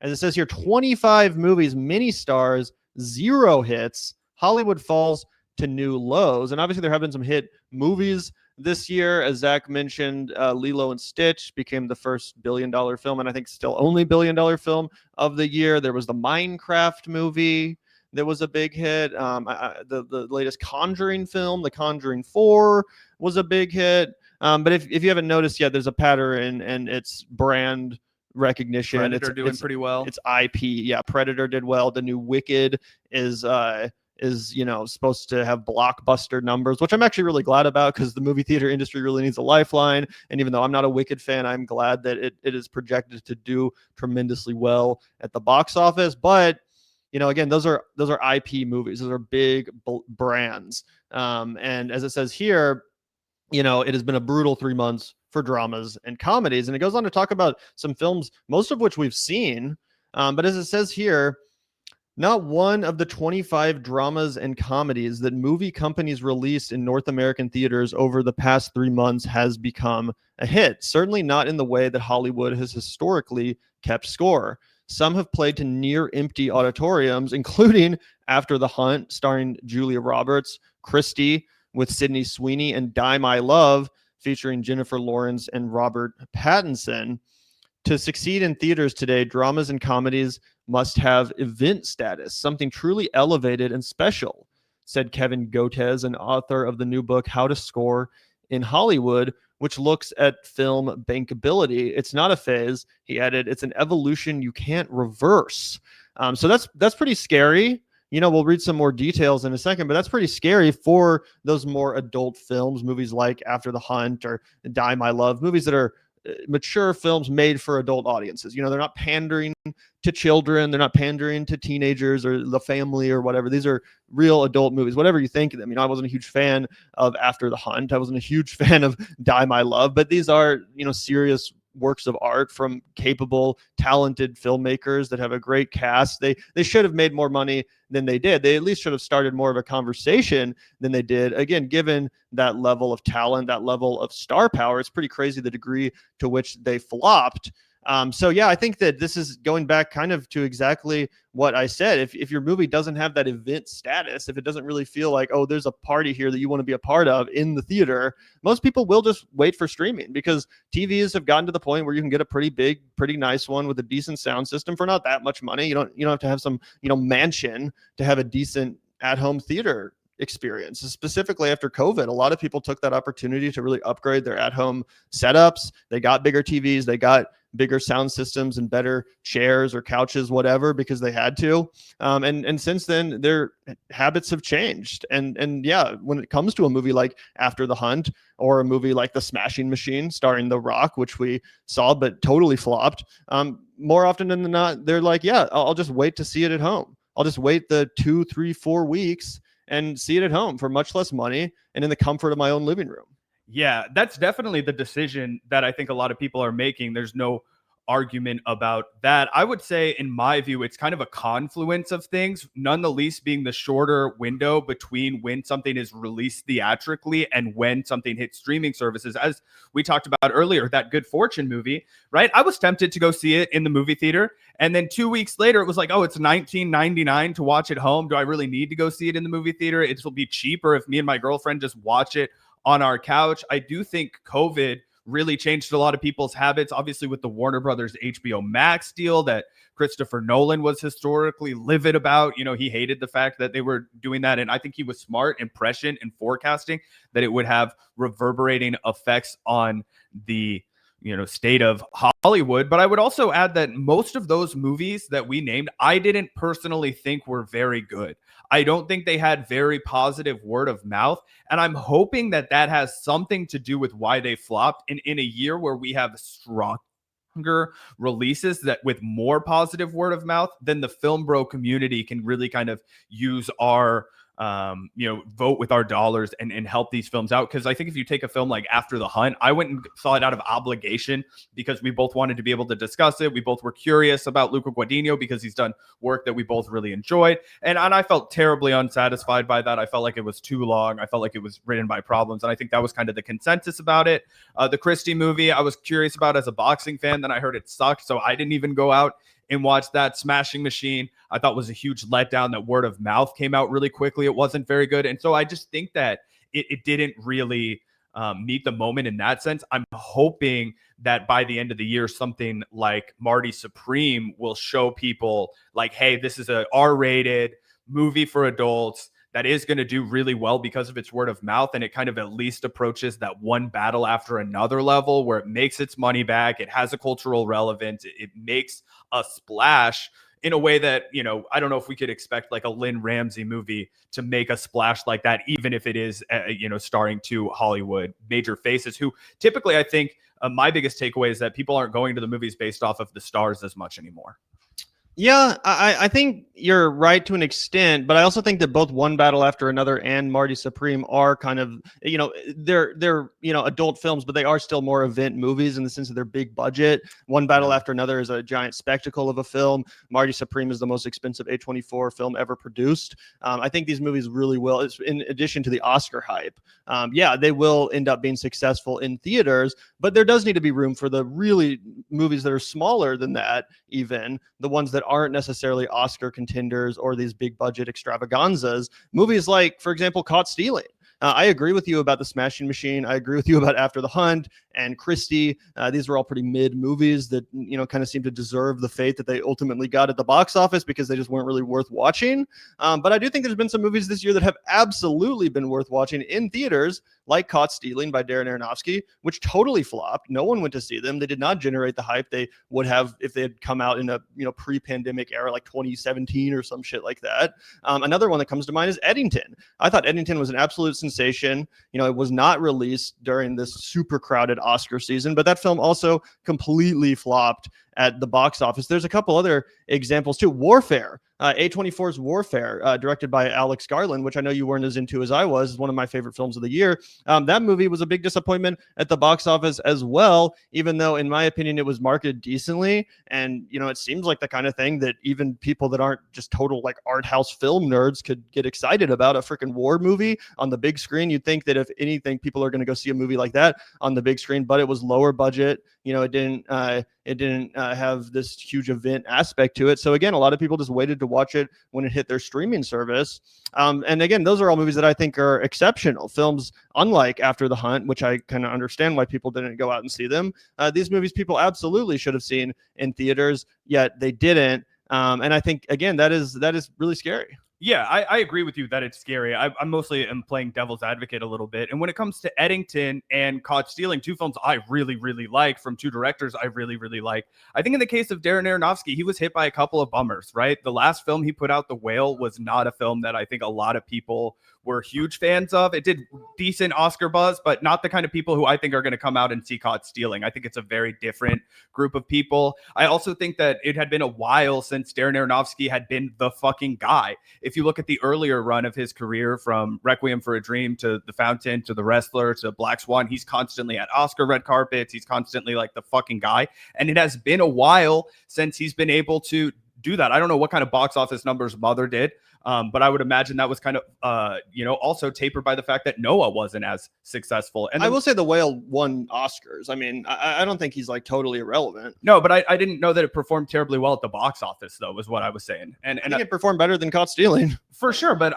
As it says here, 25 movies, mini stars, 0 hits. Hollywood falls to new lows. And obviously, there have been some hit movies this year. As Zach mentioned, Lilo and Stitch became the first billion-dollar film, and I think still only billion-dollar film of the year. There was the Minecraft movie that was a big hit. The latest Conjuring film, The Conjuring 4, was a big hit. But if you haven't noticed yet, there's a pattern and it's brand recognition. Predator doing pretty well. It's IP. Yeah, Predator did well. The new Wicked is supposed to have blockbuster numbers, which I'm actually really glad about because the movie theater industry really needs a lifeline. And even though I'm not a Wicked fan, I'm glad that it is projected to do tremendously well at the box office. But again, those are IP movies. Those are big brands. And as it says here, it has been a brutal 3 months for dramas and comedies. And it goes on to talk about some films, most of which we've seen. But as it says here, not one of the 25 dramas and comedies that movie companies released in North American theaters over the past 3 months has become a hit. Certainly not in the way that Hollywood has historically kept score. Some have played to near empty auditoriums, including After the Hunt, starring Julia Roberts, Christie with Sydney Sweeney, and Die My Love, featuring Jennifer Lawrence and Robert Pattinson. To succeed in theaters today, dramas and comedies must have event status, something truly elevated and special, said Kevin Goetz, an author of the new book, How to Score in Hollywood, which looks at film bankability. It's not a phase, he added. It's an evolution you can't reverse. So that's pretty scary. We'll read some more details in a second, but that's pretty scary for those more adult films, movies like After the Hunt or Die My Love, movies that are mature films made for adult audiences. They're not pandering to children. They're not pandering to teenagers or the family or whatever. These are real adult movies, whatever you think of them. I wasn't a huge fan of After the Hunt. I wasn't a huge fan of Die My Love, but these are, serious works of art from capable, talented filmmakers that have a great cast. They should have made more money than they did. They at least should have started more of a conversation than they did. Again, given that level of talent, that level of star power, it's pretty crazy the degree to which they flopped. So yeah, I think that this is going back kind of to exactly what I said. If your movie doesn't have that event status, if it doesn't really feel like, oh, there's a party here that you want to be a part of in the theater, most people will just wait for streaming because TVs have gotten to the point where you can get a pretty big, pretty nice one with a decent sound system for not that much money. You don't have to have some, mansion to have a decent at-home theater experience. Specifically after COVID, a lot of people took that opportunity to really upgrade their at-home setups. They got bigger TVs, they got bigger sound systems and better chairs or couches, whatever, because they had to. And since then, their habits have changed. And yeah, when it comes to a movie like After the Hunt or a movie like The Smashing Machine starring The Rock, which we saw but totally flopped, more often than not, they're like, yeah, I'll just wait to see it at home. I'll just wait the 2, 3, 4 weeks and see it at home for much less money and in the comfort of my own living room. Yeah, that's definitely the decision that I think a lot of people are making. There's no argument about that. I would say, in my view, it's kind of a confluence of things, none the least being the shorter window between when something is released theatrically and when something hits streaming services. As we talked about earlier, that Good Fortune movie, right? I was tempted to go see it in the movie theater. And then 2 weeks later, it was like, oh, it's $19.99 to watch at home. Do I really need to go see it in the movie theater? It will be cheaper if me and my girlfriend just watch it on our couch. I do think COVID really changed a lot of people's habits, obviously with the Warner Brothers HBO Max deal that Christopher Nolan was historically livid about. He hated the fact that they were doing that. And I think he was smart and prescient in forecasting that it would have reverberating effects on the state of Hollywood. But I would also add that most of those movies that we named, I didn't personally think were very good. I don't think they had very positive word of mouth. And I'm hoping that that has something to do with why they flopped. And in a year where we have stronger releases that with more positive word of mouth, then the film bro community can really kind of use our vote with our dollars and help these films out. Because I think if you take a film like After the Hunt, I went and saw it out of obligation because we both wanted to be able to discuss it. We both were curious about Luca Guadagnino because he's done work that we both really enjoyed. And I felt terribly unsatisfied by that. I felt like it was too long. I felt like it was written by problems. And I think that was kind of the consensus about it. The Christie movie, I was curious about as a boxing fan. Then I heard it sucked. So I didn't even go out and watched that. Smashing Machine, I thought was a huge letdown. That word of mouth came out really quickly. It wasn't very good. And so I just think that it didn't really meet the moment in that sense. I'm hoping that by the end of the year, something like Marty Supreme will show people like, hey, this is a R-rated movie for adults that is going to do really well because of its word of mouth. And it kind of at least approaches that one battle after another level where it makes its money back. It has a cultural relevance. It makes a splash in a way that, I don't know if we could expect like a Lynn Ramsey movie to make a splash like that, even if it is, starring two Hollywood major faces who typically, I think, my biggest takeaway is that people aren't going to the movies based off of the stars as much anymore. Yeah, I think you're right to an extent, but I also think that both One Battle After Another and Marty Supreme are kind of, they're adult films, but they are still more event movies in the sense of their big budget. One Battle After Another is a giant spectacle of a film. Marty Supreme is the most expensive A24 film ever produced. I think these movies really will, in addition to the Oscar hype. They will end up being successful in theaters, but there does need to be room for the really movies that are smaller than that, even the ones that aren't necessarily Oscar contenders or these big budget extravaganzas. Movies like, for example, Caught Stealing. I agree with you about The Smashing Machine. I agree with you about After the Hunt and Christie. These were all pretty mid movies that, kind of seem to deserve the fate that they ultimately got at the box office because they just weren't really worth watching. But I do think there's been some movies this year that have absolutely been worth watching in theaters, like Caught Stealing by Darren Aronofsky, which totally flopped. No one went to see them. They did not generate the hype they would have if they had come out in a pre-pandemic era like 2017 or some shit like that. Another one that comes to mind is Eddington. I thought Eddington was an absolute sensation. It was not released during this super crowded Oscar season, but that film also completely flopped at the box office. There's a couple other examples too. Warfare, A24's Warfare, directed by Alex Garland, which I know you weren't as into as I was, is one of my favorite films of the year. That movie was a big disappointment at the box office as well, even though, in my opinion, it was marketed decently. And, it seems like the kind of thing that even people that aren't just total like art house film nerds could get excited about. A freaking war movie on the big screen. You'd think that if anything, people are going to go see a movie like that on the big screen, but it was lower budget. It didn't have this huge event aspect to it. So again, a lot of people just waited to watch it when it hit their streaming service. And again, those are all movies that I think are exceptional films, unlike After the Hunt, which I kind of understand why people didn't go out and see them. These movies people absolutely should have seen in theaters, yet they didn't. And I think, again, that is really scary. Yeah, I agree with you that it's scary. I'm mostly am playing devil's advocate a little bit. And when it comes to Eddington and Caught Stealing, two films I really, really like from two directors I really, really like. I think in the case of Darren Aronofsky, he was hit by a couple of bummers, right? The last film he put out, The Whale, was not a film that I think a lot of people were huge fans of. It did decent Oscar buzz, but not the kind of people who I think are going to come out and see Caught Stealing. I think it's a very different group of people. I also think that it had been a while since Darren Aronofsky had been the fucking guy. If you look at the earlier run of his career, from Requiem for a Dream to The Fountain to The Wrestler to Black Swan, he's constantly at Oscar red carpets. He's constantly like the fucking guy. And it has been a while since he's been able to do that. I don't know what kind of box office numbers Mother did, but I would imagine that was kind of, also tapered by the fact that Noah wasn't as successful. And I will say The Whale won Oscars. I mean, I don't think he's like totally irrelevant. No, but I didn't know that it performed terribly well at the box office, though, was what I was saying. And I think it performed better than Caught Stealing. For sure, but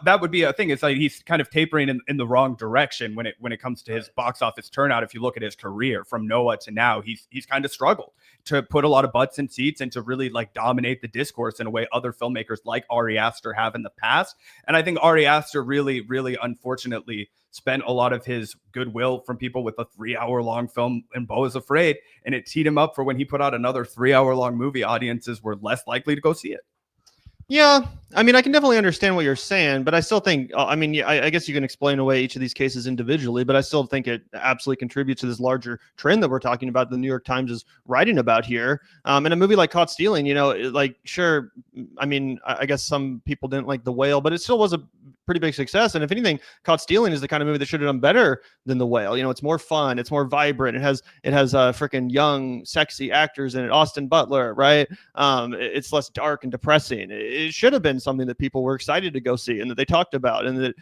that would be a thing. It's like he's kind of tapering in the wrong direction when it comes to his box office turnout. If you look at his career from Noah to now, he's kind of struggled to put a lot of butts in seats and to really like dominate the discourse in a way other filmmakers like Ari Aster have in the past. And I think Ari Aster really, really unfortunately spent a lot of his goodwill from people with a 3-hour-long film and Beau is Afraid, and it teed him up for when he put out another 3-hour-long movie, audiences were less likely to go see it. Yeah, I mean, I can definitely understand what you're saying, but I still think, I guess you can explain away each of these cases individually, but I still think it absolutely contributes to this larger trend that we're talking about, the New York Times is writing about here. And a movie like Caught Stealing, sure, I mean, I guess some people didn't like The Whale, but it still was a pretty big success. And if anything, Caught Stealing is the kind of movie that should have done better than The Whale. It's more fun, it's more vibrant, it has freaking young, sexy actors in it. Austin Butler, right? It's less dark and depressing. It should have been something that people were excited to go see and that they talked about, and that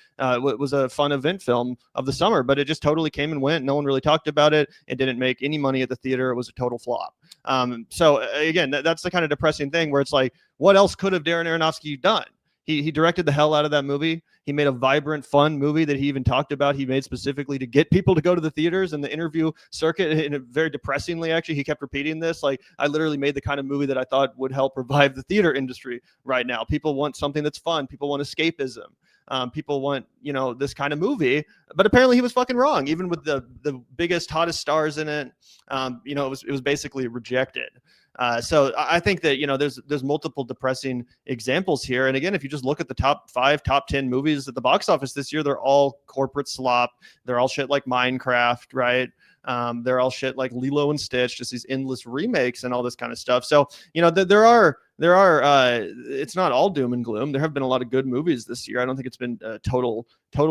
was a fun event film of the summer. But it just totally came and went. No one really talked about it. It didn't make any money at the theater. It was a total flop. So again, that's the kind of depressing thing where it's like, what else could have Darren Aronofsky done? He directed the hell out of that movie. He made a vibrant, fun movie that he even talked about. He made specifically to get people to go to the theaters and the interview circuit. And very depressingly, actually, he kept repeating this. Like, I literally made the kind of movie that I thought would help revive the theater industry right now. People want something that's fun. People want escapism. People want, this kind of movie. But apparently he was fucking wrong. Even with the biggest, hottest stars in it, it was basically rejected. So I think that, there's multiple depressing examples here. And again, if you just look at the top 5, top 10 movies at the box office this year, they're all corporate slop. They're all shit like Minecraft, right? They're all shit like Lilo and Stitch, just these endless remakes and all this kind of stuff. So, there are it's not all doom and gloom. There have been a lot of good movies this year. I don't think it's been a total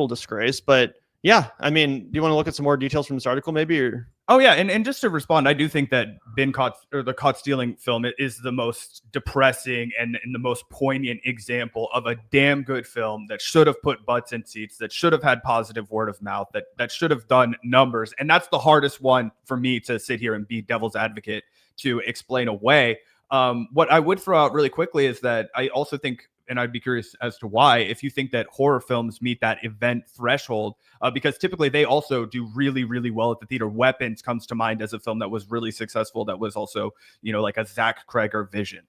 disgrace, but yeah, I mean, do you want to look at some more details from this article maybe? Or? Oh yeah, and just to respond, I do think that the Caught Stealing film is the most depressing and the most poignant example of a damn good film that should have put butts in seats, that should have had positive word of mouth, that should have done numbers. And that's the hardest one for me to sit here and be devil's advocate to explain away. What I would throw out really quickly is that I also think, and I'd be curious as to why, if you think that horror films meet that event threshold, because typically they also do really, really well at the theater. Weapons comes to mind as a film that was really successful, that was also, like a Zach Kreger vision.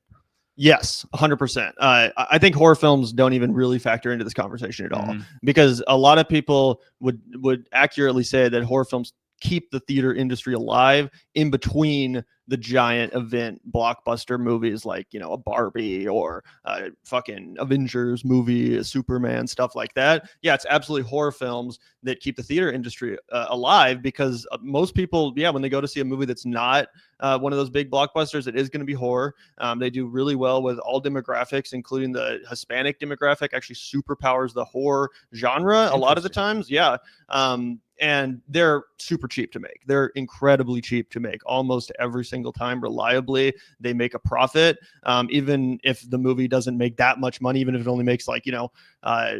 Yes, 100%. I think horror films don't even really factor into this conversation at all, because a lot of people would accurately say that horror films keep the theater industry alive in between the giant event blockbuster movies like, a Barbie or a fucking Avengers movie, a Superman, stuff like that. Yeah, it's absolutely horror films that keep the theater industry alive, because most people, when they go to see a movie that's not one of those big blockbusters, it is going to be horror. They do really well with all demographics, including the Hispanic demographic actually superpowers the horror genre a lot of the times. Yeah. And they're super cheap to make. They're incredibly cheap to make. Almost every single time, reliably, they make a profit. Even if the movie doesn't make that much money, even if it only makes like,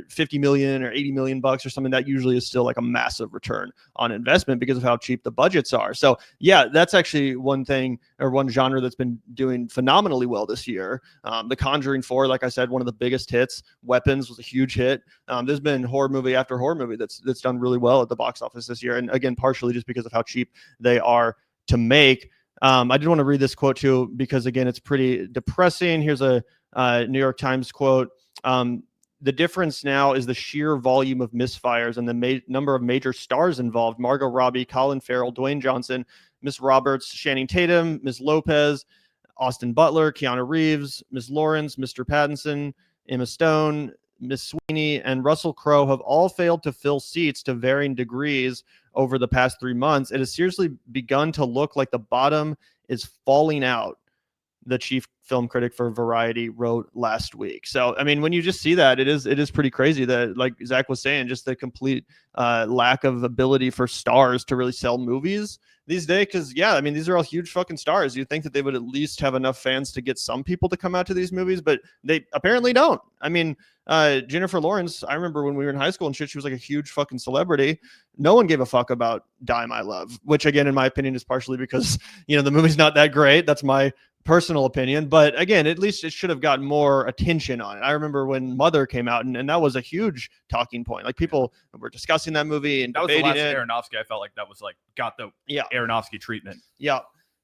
50 million or 80 million bucks or something, that usually is still like a massive return on investment because of how cheap the budgets are. So yeah, that's actually one thing, or one genre that's been doing phenomenally well this year. The Conjuring 4, like I said, one of the biggest hits. Weapons was a huge hit. There's been horror movie after horror movie that's done really well at the box office this year. And again, partially just because of how cheap they are to make. I did want to read this quote too, because again, it's pretty depressing. Here's a New York Times quote. The difference now is the sheer volume of misfires and the number of major stars involved. Margot Robbie, Colin Farrell, Dwayne Johnson, Miss Roberts, Channing Tatum, Miss Lopez, Austin Butler, Keanu Reeves, Miss Lawrence, Mr. Pattinson, Emma Stone, Miss Sweeney, and Russell Crowe have all failed to fill seats to varying degrees over the past 3 months. It has seriously begun to look like the bottom is falling out, the chief film critic for Variety wrote last week. So, I mean, when you just see that, it is pretty crazy that, like Zach was saying, just the complete lack of ability for stars to really sell movies these days. Because, yeah, I mean, these are all huge fucking stars. You'd think that they would at least have enough fans to get some people to come out to these movies, but they apparently don't. I mean, Jennifer Lawrence, I remember when we were in high school and shit, she was like a huge fucking celebrity. No one gave a fuck about Die My Love, which again, in my opinion, is partially because, the movie's not that great. That's my personal opinion, but again, at least it should have gotten more attention on it. I remember when Mother came out, and that was a huge talking point. Like, people were discussing that movie and that was the debating last it. Aronofsky I felt like that was like got the Aronofsky treatment. Yeah.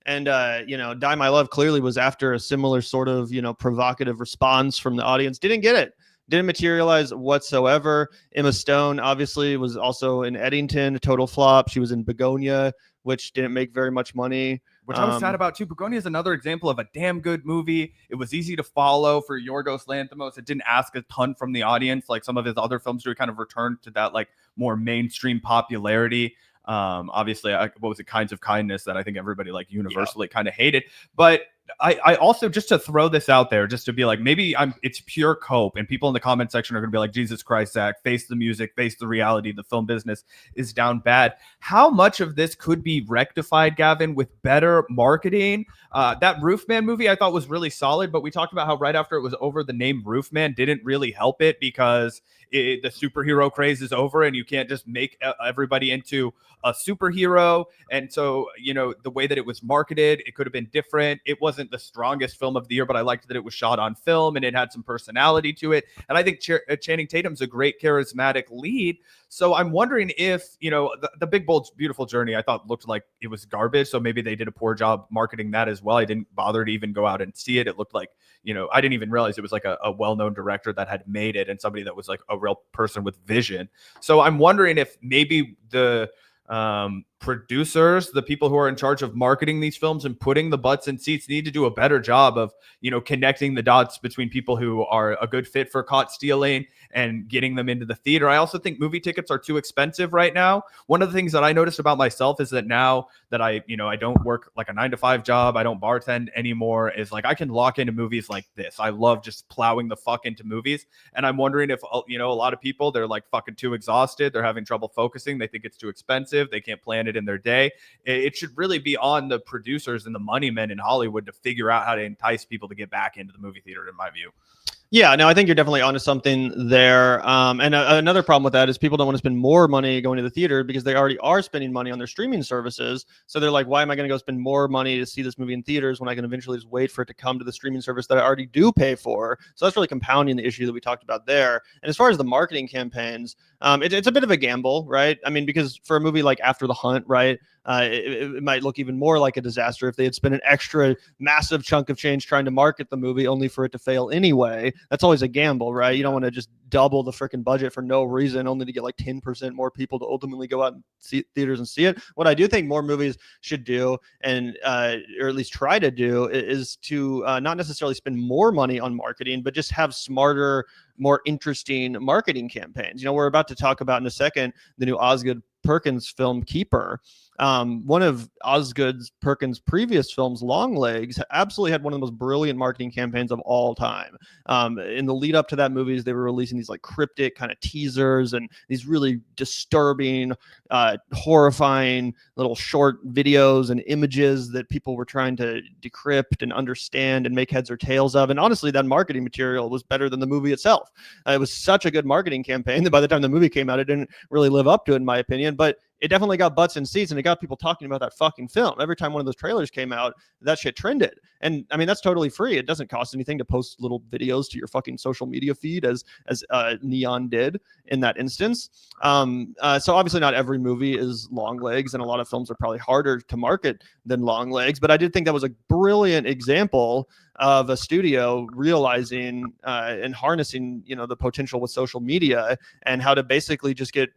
And, Die My Love clearly was after a similar sort of, provocative response from the audience. Didn't get it. Didn't materialize whatsoever. Emma Stone obviously was also in Eddington, a total flop. She was in Begonia, which didn't make very much money. Which I was sad about too. Begonia is another example of a damn good movie. It was easy to follow for Yorgos Lanthimos. It didn't ask a ton from the audience like some of his other films do. It kind of returned to that like more mainstream popularity. Obviously, what was it, Kinds of Kindness, that I think everybody like universally kind of hated. But I also, just to throw this out there, just to be like, maybe it's pure cope, and people in the comment section are going to be like, Jesus Christ, Zach, face the music, face the reality. The film business is down bad. How much of this could be rectified, Gavin, with better marketing? That Roofman movie I thought was really solid, but we talked about how right after it was over, the name Roofman didn't really help it because the superhero craze is over, and you can't just make everybody into a superhero. And so, the way that it was marketed, it could have been different. It wasn't the strongest film of the year, but I liked that it was shot on film and it had some personality to it. And I think Channing Tatum's a great charismatic lead. So I'm wondering if, the Big Bold Beautiful Journey, I thought looked like it was garbage. So maybe they did a poor job marketing that as well. I didn't bother to even go out and see it. It looked like, I didn't even realize it was like a well-known director that had made it, and somebody that was like a real person with vision. So I'm wondering if maybe the producers, the people who are in charge of marketing these films and putting the butts in seats, need to do a better job of, connecting the dots between people who are a good fit for caught stealing and getting them into the theater. I also think movie tickets are too expensive right now. One of the things that I noticed about myself is that now that I don't work like a 9-to-5 job, I don't bartend anymore, is like I can lock into movies like this. I love just plowing the fuck into movies. And I'm wondering if, a lot of people, they're like fucking too exhausted. They're having trouble focusing. They think it's too expensive. They can't plan it in their day. It should really be on the producers and the money men in Hollywood to figure out how to entice people to get back into the movie theater, in my view. Yeah, no, I think you're definitely onto something there. And another problem with that is people don't want to spend more money going to the theater because they already are spending money on their streaming services. So they're like, why am I going to go spend more money to see this movie in theaters when I can eventually just wait for it to come to the streaming service that I already do pay for? So that's really compounding the issue that we talked about there. And as far as the marketing campaigns, it's a bit of a gamble, right? I mean, because for a movie like After the Hunt, right, it might look even more like a disaster if they had spent an extra massive chunk of change trying to market the movie only for it to fail anyway. That's always a gamble, right? You don't want to just double the freaking budget for no reason only to get like 10% more people to ultimately go out and see theaters and see it. What I do think more movies should do, and or at least try to do, is to not necessarily spend more money on marketing, but just have smarter, more interesting marketing campaigns. We're about to talk about in a second the new Osgood Perkins film Keeper. One of Osgood Perkins' previous films, Longlegs, absolutely had one of the most brilliant marketing campaigns of all time. In the lead up to that movie, they were releasing these like cryptic kind of teasers and these really disturbing, horrifying little short videos and images that people were trying to decrypt and understand and make heads or tails of. And honestly, that marketing material was better than the movie itself. It was such a good marketing campaign that by the time the movie came out, it didn't really live up to it, in my opinion. But it definitely got butts in seats, and it got people talking about that fucking film. Every time one of those trailers came out, that shit trended. And I mean, that's totally free. It doesn't cost anything to post little videos to your fucking social media feed, as Neon did in that instance. So obviously not every movie is Longlegs, and a lot of films are probably harder to market than Longlegs. But I did think that was a brilliant example of a studio realizing and harnessing, the potential with social media and how to basically just get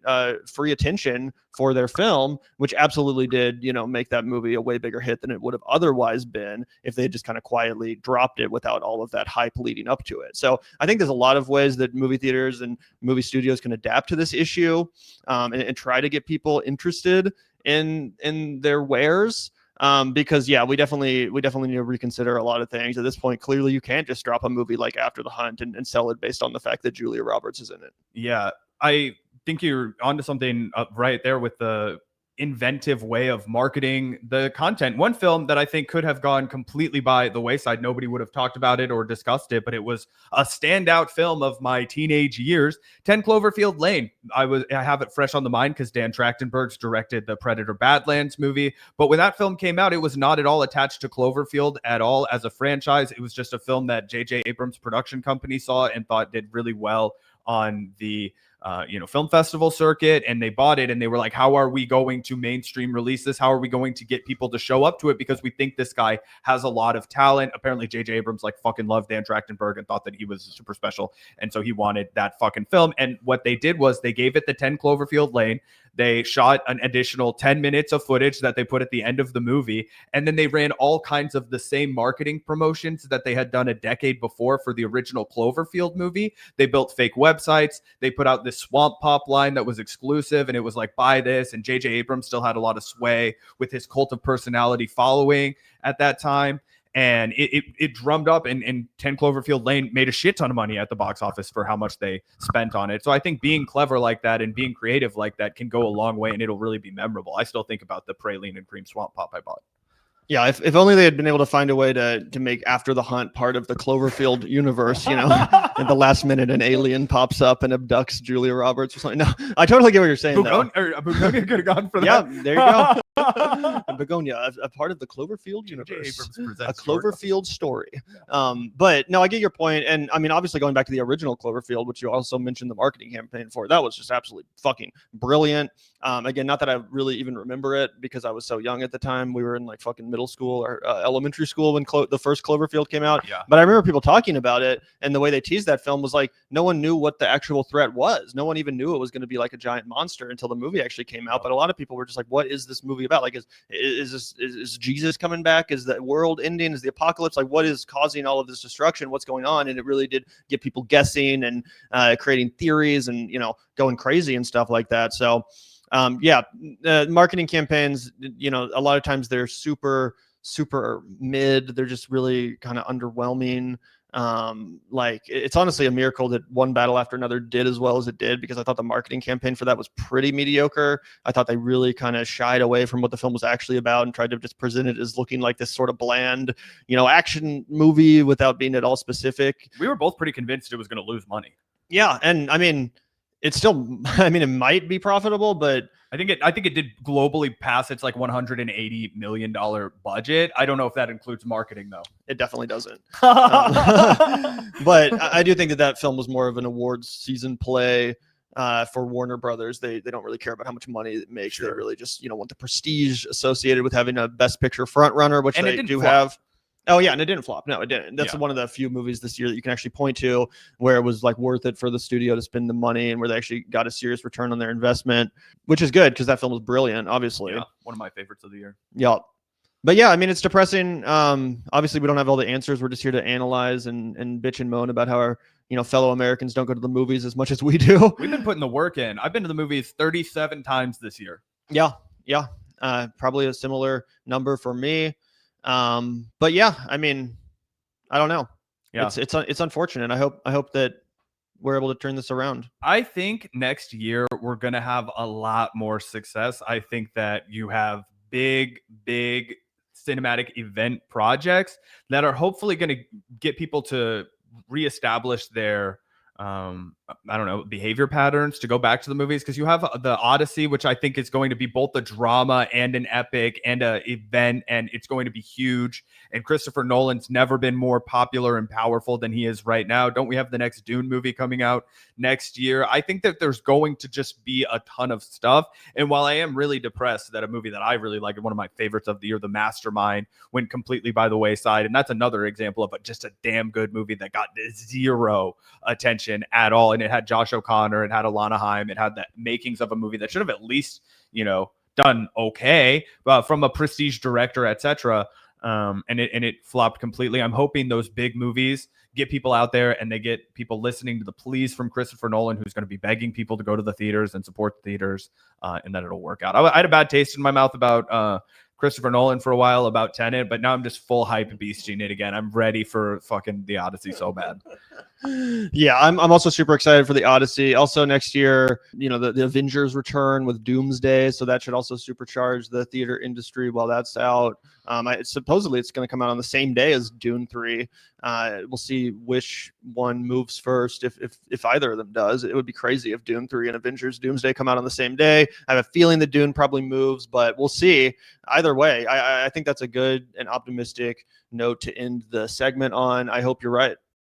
free attention for their film, which absolutely did, make that movie a way bigger hit than it would have otherwise been if they had just kind of quietly dropped it without all of that hype leading up to it. So I think there's a lot of ways that movie theaters and movie studios can adapt to this issue and try to get people interested in their wares. Because we definitely need to reconsider a lot of things at this point. Clearly you can't just drop a movie like After the Hunt and sell it based on the fact that Julia Roberts is in it. Yeah, I think you're onto something right there with the inventive way of marketing the content. One film that I think could have gone completely by the wayside, nobody would have talked about it or discussed it, but it was a standout film of my teenage years, 10 Cloverfield Lane. I have it fresh on the mind because Dan Trachtenberg's directed the Predator Badlands movie. But when that film came out, it was not at all attached to Cloverfield at all as a franchise. It was just a film that J.J. Abrams' production company saw and thought did really well on the film festival circuit, and they bought it and they were like, how are we going to mainstream release this? How are we going to get people to show up to it? Because we think this guy has a lot of talent. Apparently J.J. Abrams like fucking loved Dan Trachtenberg and thought that he was super special. And so he wanted that fucking film. And what they did was they gave it the 10 Cloverfield Lane. They shot an additional 10 minutes of footage that they put at the end of the movie. And then they ran all kinds of the same marketing promotions that they had done a decade before for the original Cloverfield movie. They built fake websites. They put out this Swamp Pop line that was exclusive. And it was like, buy this. And J.J. Abrams still had a lot of sway with his cult of personality following at that time. and it drummed up, and 10 Cloverfield Lane made a shit ton of money at the box office for how much they spent on it. So I think being clever like that and being creative like that can go a long way, and it'll really be memorable. I still think about the praline and cream swamp pop I bought. Yeah, if only they had been able to find a way to make After the Hunt part of the Cloverfield universe, you know, at the last minute an alien pops up and abducts Julia Roberts or something. No, I totally get what you're saying, though. Begonia could have gone for that. Yeah, there you go. Begonia, a part of the Cloverfield universe, a Cloverfield story. But no, I get your point, and I mean, obviously, going back to the original Cloverfield, which you also mentioned the marketing campaign for, that was just absolutely fucking brilliant. Again, not that I really even remember it because I was so young at the time. We were in like fucking middle school or elementary school when the first Cloverfield came out. Yeah. But I remember people talking about it, and the way they teased that film was like no one knew what the actual threat was. No one even knew it was going to be like a giant monster until the movie actually came out. But a lot of people were just like, "What is this movie about? Like, is Jesus coming back? Is the world ending? Is the apocalypse? Like, what is causing all of this destruction? What's going on?" And it really did get people guessing and creating theories and, you know, going crazy and stuff like that. So marketing campaigns, you know, a lot of times they're super mid. They're just really kind of underwhelming. Like it's honestly a miracle that One Battle After Another did as well as it did, because I thought the marketing campaign for that was pretty mediocre. I thought they really kind of shied away from what the film was actually about and tried to just present it as looking like this sort of bland, you know, action movie without being at all specific. We were both pretty convinced it was going to lose money. Yeah, and I mean, it's still, I mean, it might be profitable, but I think it did globally pass its like $180 million budget. I don't know if that includes marketing though. It definitely doesn't. But I do think that film was more of an awards season play for Warner Brothers. They don't really care about how much money it makes. Sure. They really just, you know, want the prestige associated with having a Best Picture front runner, which they do have. Oh yeah, and it didn't flop. No, it didn't. That's one of the few movies this year that you can actually point to where it was like worth it for the studio to spend the money and where they actually got a serious return on their investment, which is good because that film was brilliant, obviously. Yeah, one of my favorites of the year. Yeah. But yeah, I mean, it's depressing. Obviously, we don't have all the answers. We're just here to analyze and bitch and moan about how our, you know, fellow Americans don't go to the movies as much as we do. We've been putting the work in. I've been to the movies 37 times this year. Yeah. Probably a similar number for me. But yeah, I mean, I don't know. Yeah, it's unfortunate. I hope that we're able to turn this around. I think next year we're gonna have a lot more success. I think that you have big cinematic event projects that are hopefully going to get people to reestablish their I don't know, behavior patterns to go back to the movies, because you have the Odyssey, which I think is going to be both a drama and an epic and an event, and it's going to be huge. And Christopher Nolan's never been more popular and powerful than he is right now. Don't we have the next Dune movie coming out next year? I think that there's going to just be a ton of stuff. And while I am really depressed that a movie that I really like, one of my favorites of the year, The Mastermind, went completely by the wayside, and that's another example of just a damn good movie that got zero attention at all. And it had Josh O'Connor, it had Alana Haim, it had the makings of a movie that should have at least, you know, done okay from a prestige director, etc. And it flopped completely. I'm hoping those big movies get people out there and they get people listening to the pleas from Christopher Nolan, who's going to be begging people to go to the theaters and support the theaters, and that it'll work out. I had a bad taste in my mouth about Christopher Nolan for a while, about Tenet, but now I'm just full hype beasting it again. I'm ready for fucking the Odyssey so bad. Yeah, I'm also super excited for the Odyssey. Also next year, you know, the Avengers return with Doomsday, so that should also supercharge the theater industry while that's out. Supposedly it's going to come out on the same day as Dune 3. We'll see which one moves first. If either of them does, it would be crazy if Dune 3 and Avengers Doomsday come out on the same day. I have a feeling that Dune probably moves, but we'll see. Either way, I think that's a good and optimistic note to end the segment on. I hope you're right.